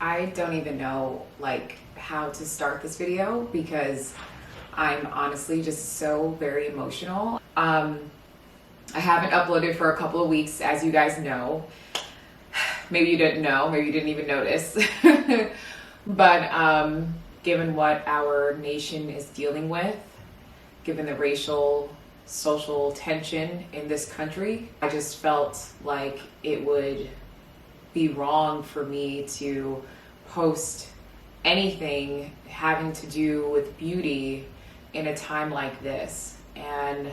I don't even know how to start this video because I'm honestly just so very emotional. I haven't uploaded for a couple of weeks, as you guys know. Maybe you didn't know, maybe you didn't even notice. But given what our nation is dealing with, given the racial, social tension in this country, I just felt like it would be wrong for me to post anything having to do with beauty in a time like this. And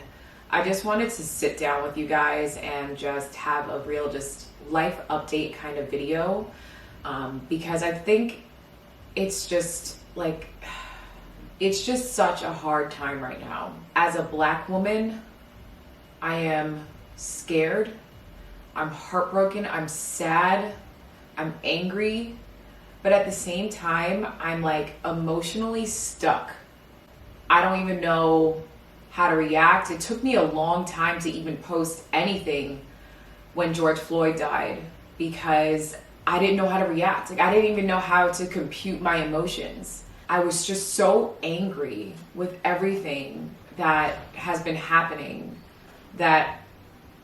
I just wanted to sit down with you guys and just have a real just life update kind of video, because I think it's just such a hard time right now. As a Black woman, I am scared, I'm heartbroken, I'm sad, I'm angry, but at the same time, I'm emotionally stuck. I don't even know how to react. It took me a long time to even post anything when George Floyd died because I didn't know how to react. I didn't even know how to compute my emotions. I was just so angry with everything that has been happening that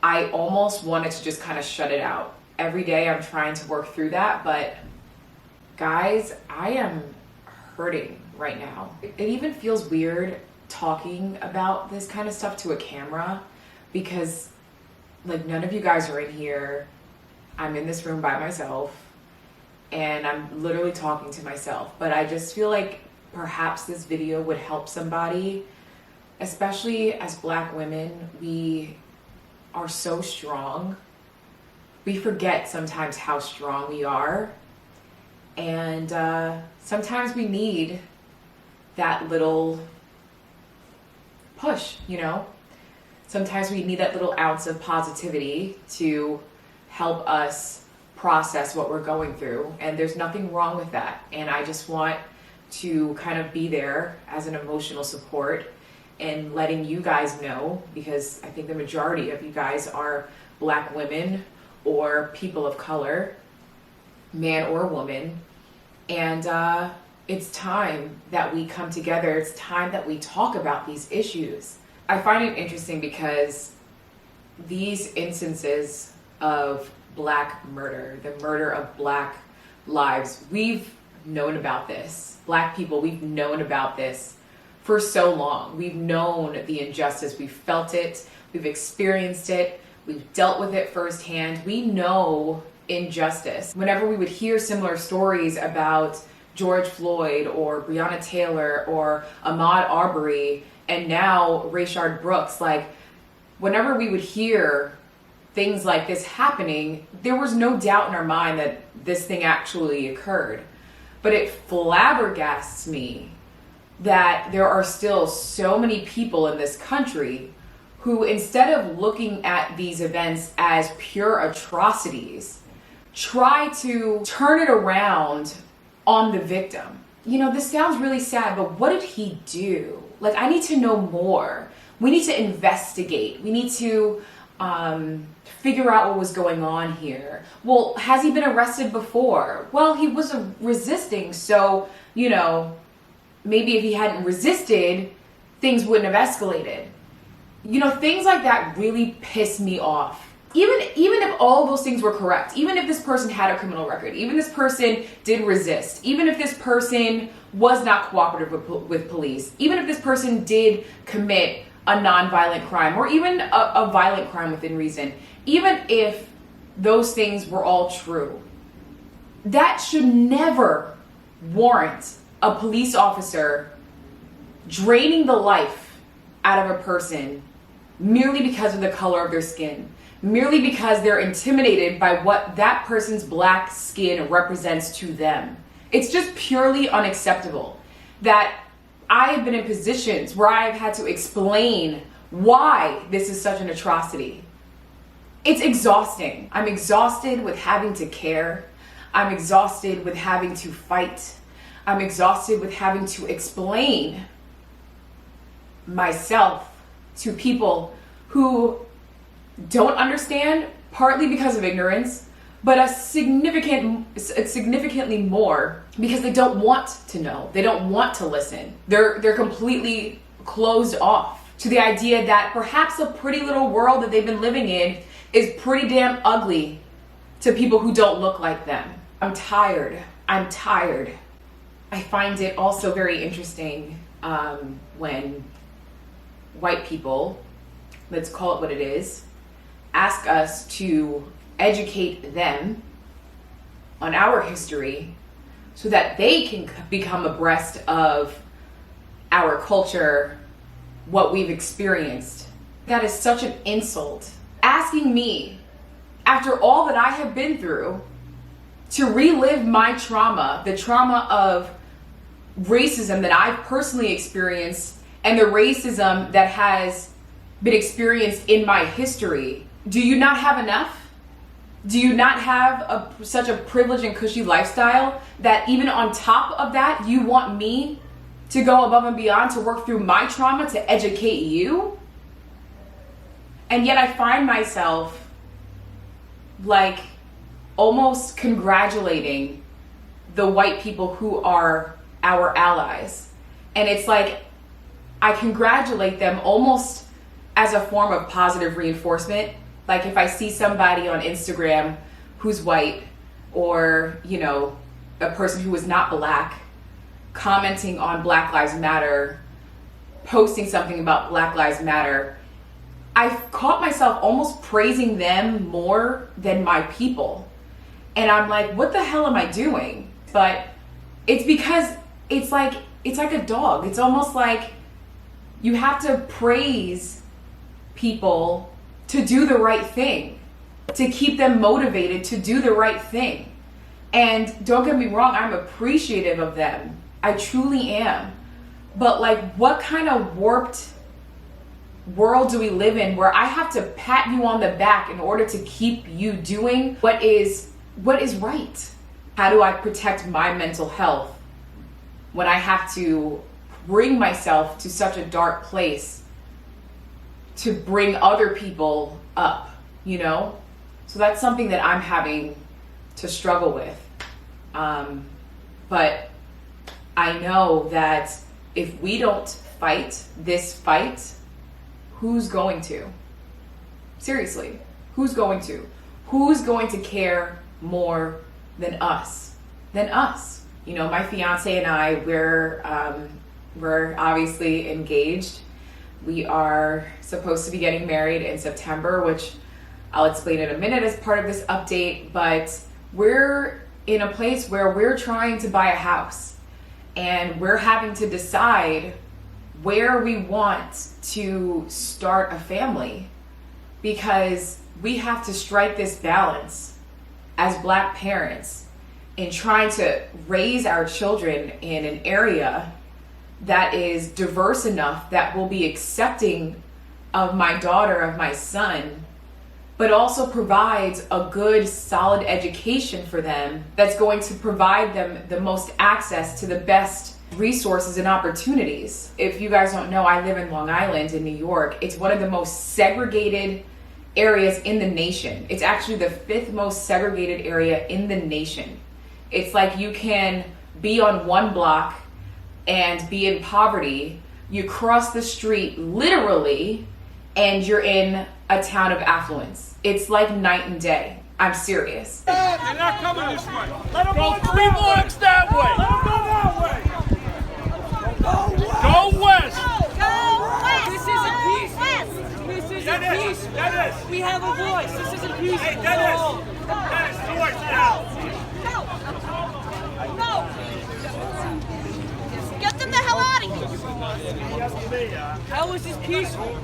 I almost wanted to just kind of shut it out. Every day I'm trying to work through that, but guys, I am hurting right now. It even feels weird talking about this kind of stuff to a camera because none of you guys are in here. I'm in this room by myself and I'm literally talking to myself, but I just feel like perhaps this video would help somebody, especially as Black women. We are so strong. We forget sometimes how strong we are, and sometimes we need that little push, Sometimes we need that little ounce of positivity to help us process what we're going through, and there's nothing wrong with that. And I just want to kind of be there as an emotional support and letting you guys know, because I think the majority of you guys are Black women or people of color, man or woman, and it's time that we come together. It's time that we talk about these issues. I find it interesting because these instances of Black murder, the murder of Black lives, we've known about this. Black people, we've known about this for so long. We've known the injustice, we've felt it, we've experienced it, we've dealt with it firsthand. We know injustice. Whenever we would hear similar stories about George Floyd or Breonna Taylor or Ahmaud Arbery and now Rayshard Brooks, whenever we would hear things like this happening, there was no doubt in our mind that this thing actually occurred. But it flabbergasts me that there are still so many people in this country who, instead of looking at these events as pure atrocities, try to turn it around on the victim. This sounds really sad, but what did he do? I need to know more. We need to investigate. We need to figure out what was going on here. Well, has he been arrested before? Well, he was resisting, so, maybe if he hadn't resisted, things wouldn't have escalated. Things like that really piss me off. Even if all those things were correct, even if this person had a criminal record, even if this person did resist, even if this person was not cooperative with police, even if this person did commit a non-violent crime or even a violent crime within reason, even if those things were all true, that should never warrant a police officer draining the life out of a person merely because of the color of their skin, merely because they're intimidated by what that person's Black skin represents to them. It's just purely unacceptable that I have been in positions where I've had to explain why this is such an atrocity. It's exhausting. I'm exhausted with having to care. I'm exhausted with having to fight. I'm exhausted with having to explain myself to people who don't understand, partly because of ignorance, but significantly more because they don't want to know. They don't want to listen. They're completely closed off to the idea that perhaps a pretty little world that they've been living in is pretty damn ugly to people who don't look like them. I'm tired. I find it also very interesting when white people, let's call it what it is, ask us to educate them on our history so that they can become abreast of our culture, what we've experienced. That is such an insult. Asking me, after all that I have been through, to relive my trauma, the trauma of racism that I've personally experienced and the racism that has been experienced in my history. Do you not have enough? Do you not have such a privileged and cushy lifestyle that even on top of that, you want me to go above and beyond to work through my trauma to educate you? And yet I find myself like almost congratulating the white people who are our allies. And it's like I congratulate them almost as a form of positive reinforcement. Like if I see somebody on Instagram who's white, or, you know, a person who is not black, commenting on Black Lives Matter, posting something about Black Lives Matter, I've caught myself almost praising them more than my people. And I'm like, what the hell am I doing? But it's because it's like a dog. It's almost like you have to praise people to do the right thing, to keep them motivated to do the right thing. And don't get me wrong, I'm appreciative of them. I truly am. But like, what kind of warped world do we live in where I have to pat you on the back in order to keep you doing what is right? How do I protect my mental health when I have to bring myself to such a dark place to bring other people up, you know? So that's something that I'm having to struggle with. But I know that if we don't fight this fight, who's going to? Seriously, who's going to? Who's going to care more than us? You know, my fiance and I, we're obviously engaged. We are supposed to be getting married in September, which I'll explain in a minute as part of this update, but we're in a place where we're trying to buy a house and we're having to decide where we want to start a family, because we have to strike this balance as Black parents in trying to raise our children in an area that is diverse enough that will be accepting of my daughter, of my son, but also provides a good, solid education for them that's going to provide them the most access to the best resources and opportunities. If you guys don't know, I live in Long Island in New York. It's one of the most segregated areas in the nation. It's actually the 5th most segregated area in the nation. It's like you can be on one block and be in poverty. You cross the street literally and you're in a town of affluence. It's like night and day. I'm serious. They're not coming this way. Let them go 3 blocks that way. Let them go that way. Go west. Go west. This isn't peace. This isn't peace. Dennis. We have a voice. This isn't peace. Hey, Dennis. Dennis, voice now. No. Get them the hell out of here. How is this peaceful?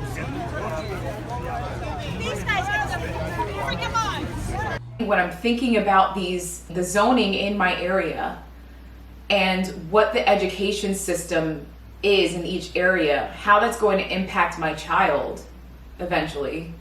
These guys got the freaking minds. When I'm thinking about the zoning in my area and what the education system is in each area, how that's going to impact my child eventually,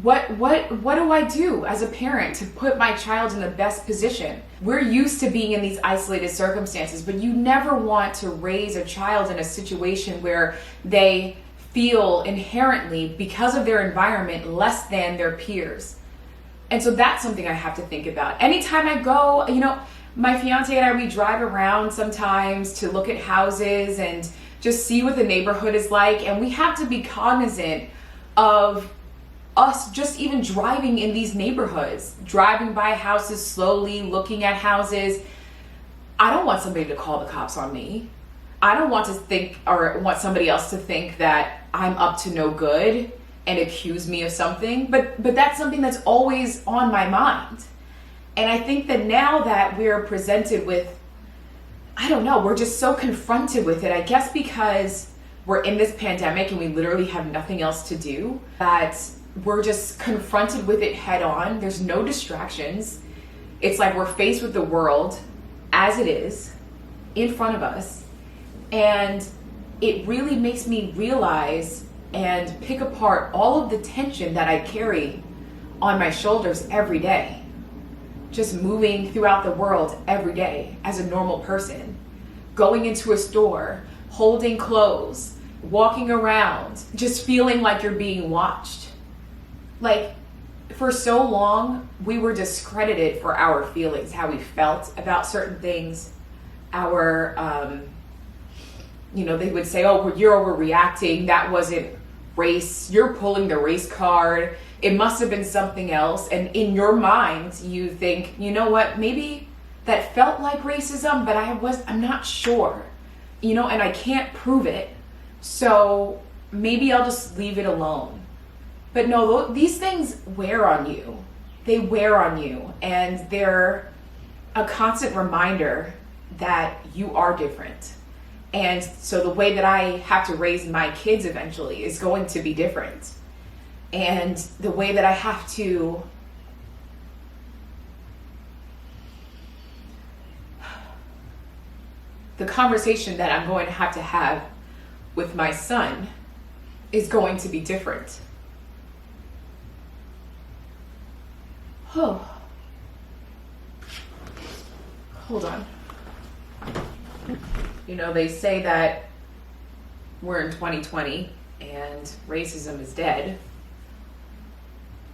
what do I do as a parent to put my child in the best position? We're used to being in these isolated circumstances, but you never want to raise a child in a situation where they feel inherently, because of their environment, less than their peers. And so that's something I have to think about. Anytime I go, my fiance and I, we drive around sometimes to look at houses and just see what the neighborhood is like. And we have to be cognizant of us just even driving in these neighborhoods, driving by houses slowly, looking at houses. I don't want somebody to call the cops on me. I don't want to think, or want somebody else to think that I'm up to no good and accuse me of something. But that's something that's always on my mind. And I think that now that we're presented with, I don't know, we're just so confronted with it, I guess because we're in this pandemic and we literally have nothing else to do, that we're just confronted with it head on. There's no distractions. It's like we're faced with the world as it is in front of us. And it really makes me realize and pick apart all of the tension that I carry on my shoulders every day. Just moving throughout the world every day as a normal person. Going into a store, holding clothes, walking around, just feeling like you're being watched. Like, for so long, we were discredited for our feelings, how we felt about certain things. They would say, oh, well, you're overreacting. That wasn't race. You're pulling the race card. It must have been something else. And in your mind, you think, you know what, maybe that felt like racism, but I'm not sure, and I can't prove it. So maybe I'll just leave it alone. But no, these things wear on you. They wear on you, and they're a constant reminder that you are different. And so the way that I have to raise my kids eventually is going to be different. And the way that I have to the conversation that I'm going to have with my son is going to be different. Oh. Hold on. They say that we're in 2020 and racism is dead.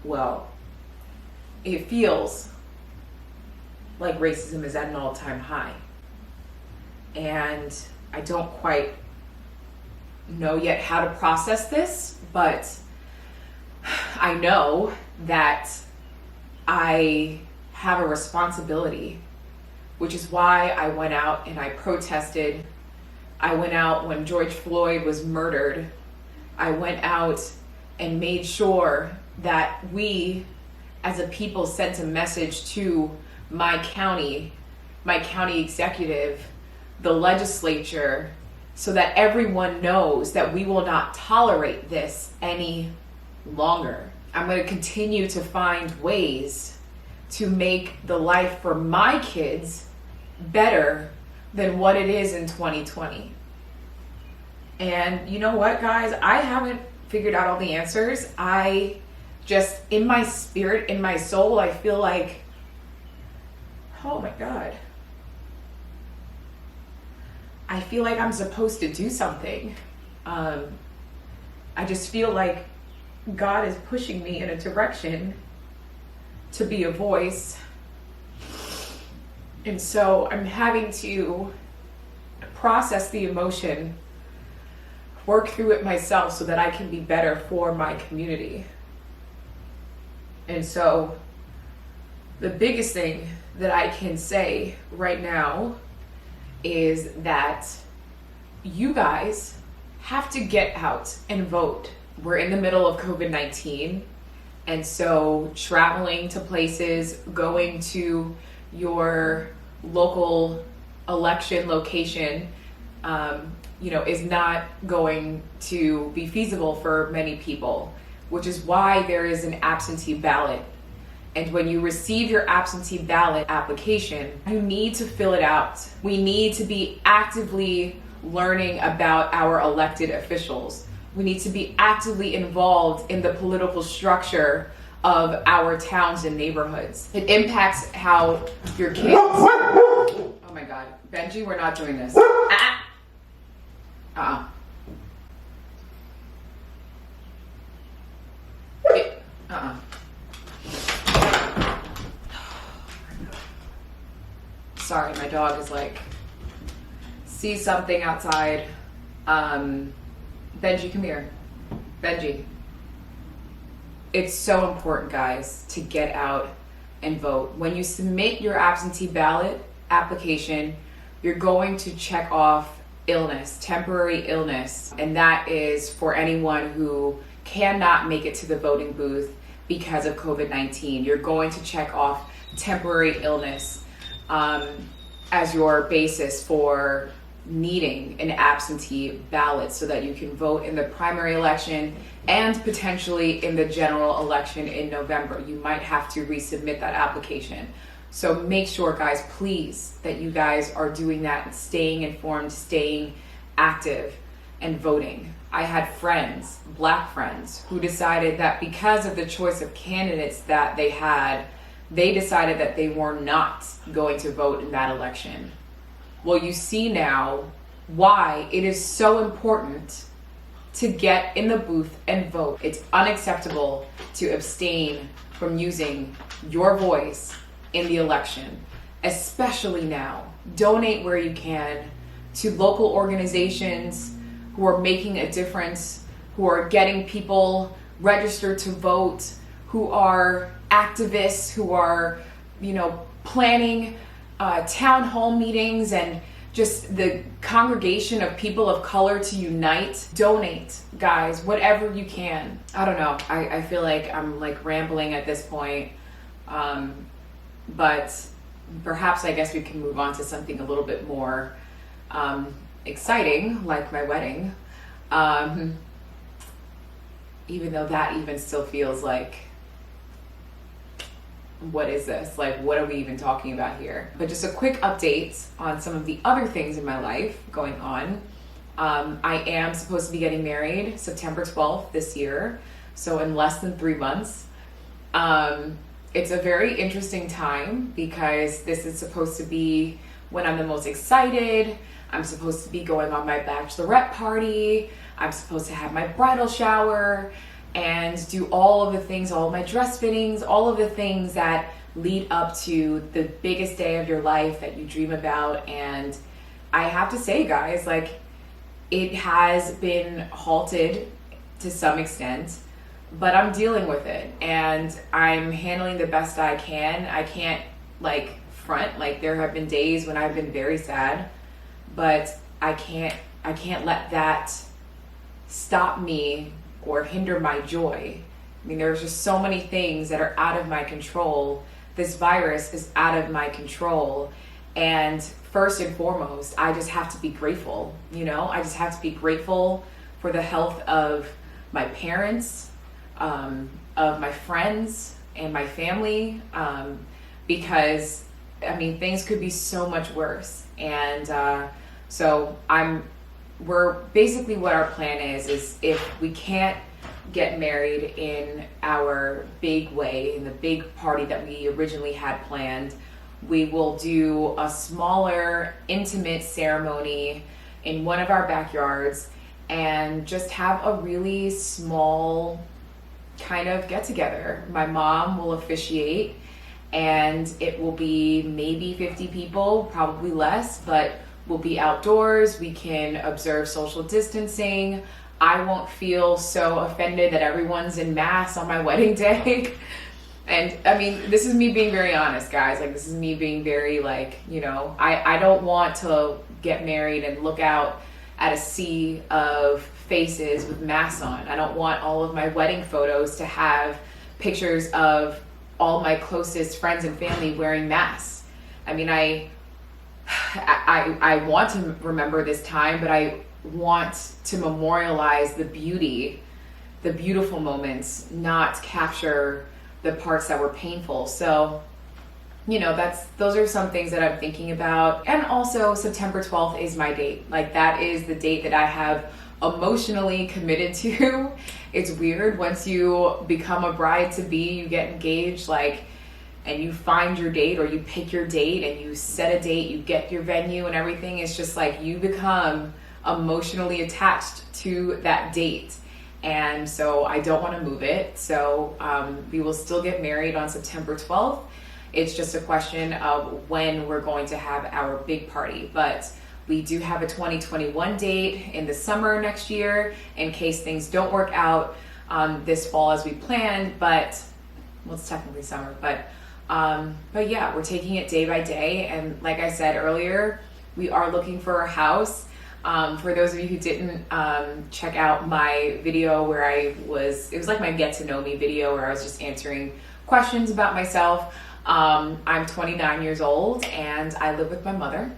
Well, it feels like racism is at an all-time high. And I don't quite know yet how to process this, but I know that I have a responsibility, which is why I went out and I protested. I went out when George Floyd was murdered. I went out and made sure that we as a people sent a message to my county executive, the legislature, so that everyone knows that we will not tolerate this any longer. I'm going to continue to find ways to make the life for my kids better than what it is in 2020. And you know what, guys? I haven't figured out all the answers. I just, in my spirit, in my soul, I feel like, oh my God. I feel like I'm supposed to do something. I just feel like God is pushing me in a direction to be a voice. And so I'm having to process the emotion, work through it myself so that I can be better for my community. And so the biggest thing that I can say right now is that you guys have to get out and vote. We're in the middle of COVID-19. And so traveling to places, going to your local election location, is not going to be feasible for many people, which is why there is an absentee ballot. And when you receive your absentee ballot application, you need to fill it out. We need to be actively learning about our elected officials. We need to be actively involved in the political structure of our towns and neighborhoods. It impacts how your kids... Oh my God. Benji, we're not doing this. Sorry, my dog is like, sees something outside. Benji, come here. Benji. It's so important, guys, to get out and vote. When you submit your absentee ballot application, you're going to check off illness, temporary illness, and that is for anyone who cannot make it to the voting booth because of COVID-19. You're going to check off temporary illness as your basis for needing an absentee ballot so that you can vote in the primary election and potentially in the general election in November. You might have to resubmit that application. So make sure, guys, please, that you guys are doing that and staying informed, staying active, and voting. I had friends, black friends, who decided that because of the choice of candidates that they had, they decided that they were not going to vote in that election. Well, you see now why it is so important to get in the booth and vote. It's unacceptable to abstain from using your voice in the election, especially now. Donate where you can to local organizations who are making a difference, who are getting people registered to vote, who are activists, who are, planning town hall meetings and just the congregation of people of color to unite. Donate, guys, whatever you can. I don't know. I feel like I'm like rambling at this point. But perhaps I guess we can move on to something a little bit more exciting, like my wedding. Even though that even still feels like, what is this? Like, what are we even talking about here? But just a quick update on some of the other things in my life going on. I am supposed to be getting married September 12th this year, so in less than 3 months. It's a very interesting time because this is supposed to be when I'm the most excited. I'm supposed to be going on my bachelorette party. I'm supposed to have my bridal shower and do all of the things, all of my dress fittings, all of the things that lead up to the biggest day of your life that you dream about. And I have to say, guys, like, it has been halted to some extent, but I'm dealing with it and I'm handling the best I can. I can't like front, like there have been days when I've been very sad, but I can't let that stop me or hinder my joy. I mean, there's just so many things that are out of my control. This virus is out of my control. And first and foremost, I just have to be grateful. I just have to be grateful for the health of my parents, of my friends and my family, because I mean, things could be so much worse. And so we're basically, what our plan is if we can't get married in our big way, in the big party that we originally had planned, we will do a smaller, intimate ceremony in one of our backyards and just have a really small kind of get together. My mom will officiate and it will be maybe 50 people, probably less, but we'll be outdoors. We can observe social distancing. I won't feel so offended that everyone's in mass on my wedding day. And I mean, this is me being very honest, guys. Like, this is me being very I don't want to get married and look out at a sea of faces with masks on. I don't want all of my wedding photos to have pictures of all my closest friends and family wearing masks. I mean, I want to remember this time, but I want to memorialize the beautiful moments, not capture the parts that were painful. So, those are some things that I'm thinking about. And also, September 12th is my date. Like, that is the date that I have emotionally committed to. It's weird. Once you become a bride to be, you get engaged, and you find your date, or you pick your date and you set a date, you get your venue and everything. It's just like you become emotionally attached to that date. and so I don't want to move it. So we will still get married on September 12th. It's just a question of when we're going to have our big party. But we do have a 2021 date in the summer next year in case things don't work out this fall as we planned. But well, it's technically summer, but yeah, we're taking it day by day. And like I said earlier, we are looking for a house. For those of you who didn't check out my video where it was like my get to know me video where I was just answering questions about myself. I'm 29 years old and I live with my mother.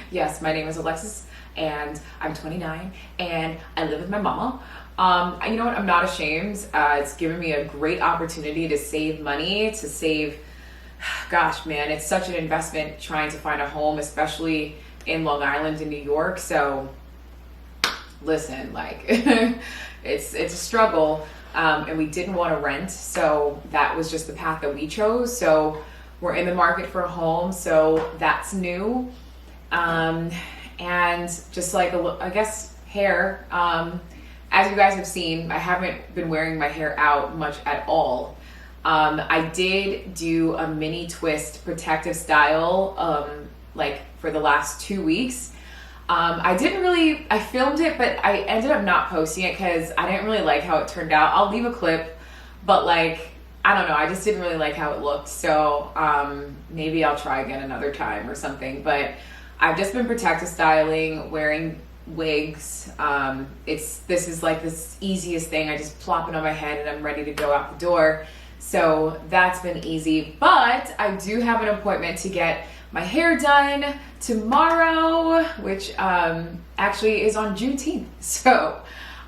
Yes, my name is Alexis and I'm 29 and I live with my mama. You know what? I'm not ashamed. It's given me a great opportunity to save money, gosh, man, it's such an investment trying to find a home, especially in Long Island in New York. So listen, like it's a struggle. And we didn't want to rent. So that was just the path that we chose. So we're in the market for a home. So that's new. And just like, I guess, hair, as you guys have seen, I haven't been wearing my hair out much at all. I did do a mini twist protective style, like for the last 2 weeks. I filmed it, but I ended up not posting it because I didn't really like how it turned out. I'll leave a clip, but like, I don't know, I just didn't really like how it looked. So maybe I'll try again another time or something. But I've just been protective styling, wearing wigs. This is like this easiest thing. I just plop it on my head and I'm ready to go out the door. So that's been easy. But I do have an appointment to get my hair done tomorrow, which actually is on Juneteenth. So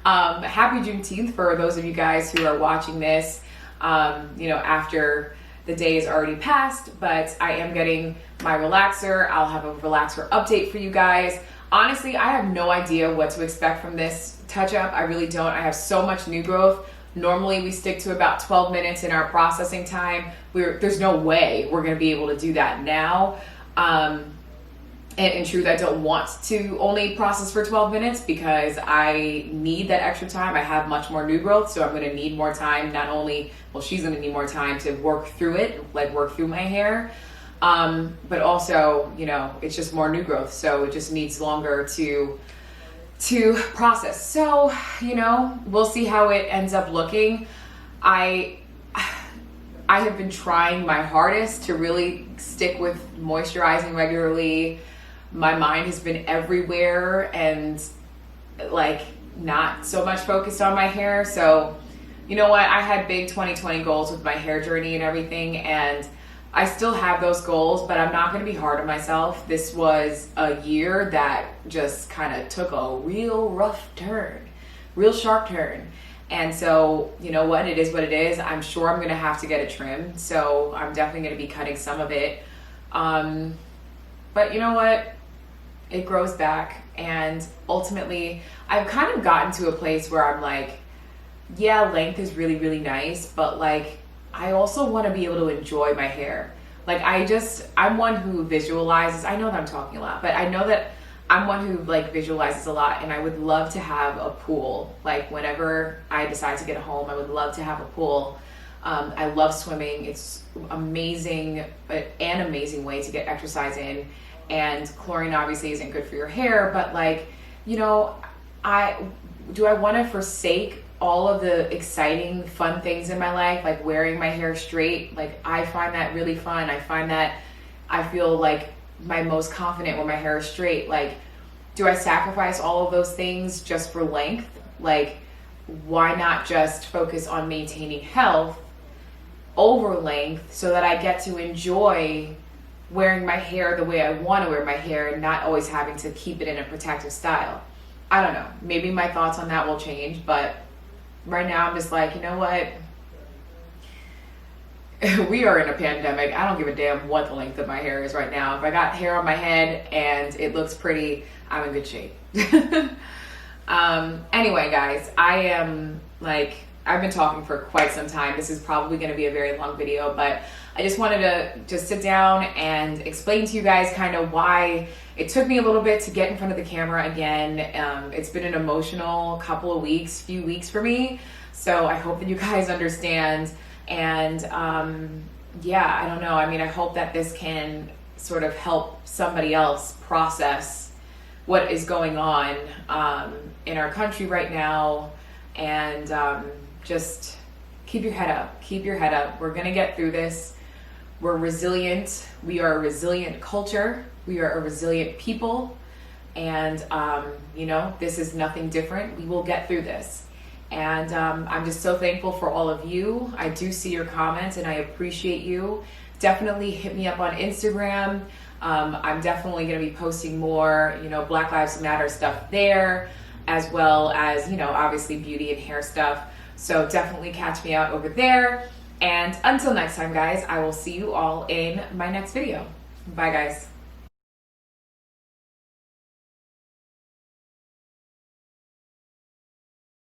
happy Juneteenth for those of you guys who are watching this, after the day is already passed. But I am getting my relaxer. I'll have a relaxer update for you guys. Honestly, I have no idea what to expect from this touch-up. I really don't. I have so much new growth. Normally we stick to about 12 minutes in our processing time. There's no way we're going to be able to do that now. And in truth, I don't want to only process for 12 minutes because I need that extra time. I have much more new growth, so I'm going to need more time. She's going to need more time to work through it, like work through my hair. But also, it's just more new growth, so it just needs longer to process. So, we'll see how it ends up looking. I have been trying my hardest to really stick with moisturizing regularly. My mind has been everywhere and like not so much focused on my hair. So, you know what? I had big 2020 goals with my hair journey and everything, and I still have those goals, but I'm not going to be hard on myself. This was a year that just kind of took a real sharp turn. And so, you know what? It is what it is. I'm sure I'm going to have to get it trimmed. So I'm definitely going to be cutting some of it. But you know what? It grows back. And ultimately, I've kind of gotten to a place where I'm like, yeah, length is really, really nice. But like, I also want to be able to enjoy my hair. Like I'm one who visualizes. I know that I'm talking a lot, but I know that I'm one who like visualizes a lot, and I would love to have a pool. Like whenever I decide to get a home, I would love to have a pool. I love swimming. It's amazing, an amazing way to get exercise in. And chlorine obviously isn't good for your hair, but like, I want to forsake all of the exciting, fun things in my life, like wearing my hair straight. Like I find that really fun. I find that I feel like my most confident when my hair is straight. Like, do I sacrifice all of those things just for length? Like, why not just focus on maintaining health over length so that I get to enjoy wearing my hair the way I want to wear my hair and not always having to keep it in a protective style? I don't know. Maybe my thoughts on that will change, but right now I'm just like, you know what? We are in a pandemic. I don't give a damn what the length of my hair is right now. If I got hair on my head and it looks pretty, I'm in good shape. Anyway, guys, I've been talking for quite some time. This is probably going to be a very long video, but I just wanted to just sit down and explain to you guys kind of why it took me a little bit to get in front of the camera again. It's been an emotional few weeks for me. So I hope that you guys understand. And yeah, I don't know. I mean, I hope that this can sort of help somebody else process what is going on in our country right now. And just keep your head up. Keep your head up. We're going to get through this. We're resilient. We are a resilient culture. We are a resilient people. And, you know, this is nothing different. We will get through this. And I'm just so thankful for all of you. I do see your comments and I appreciate you. Definitely hit me up on Instagram. I'm definitely going to be posting more, you know, Black Lives Matter stuff there, as well as, you know, obviously beauty and hair stuff. So definitely catch me out over there. And until next time, guys, I will see you all in my next video. Bye, guys.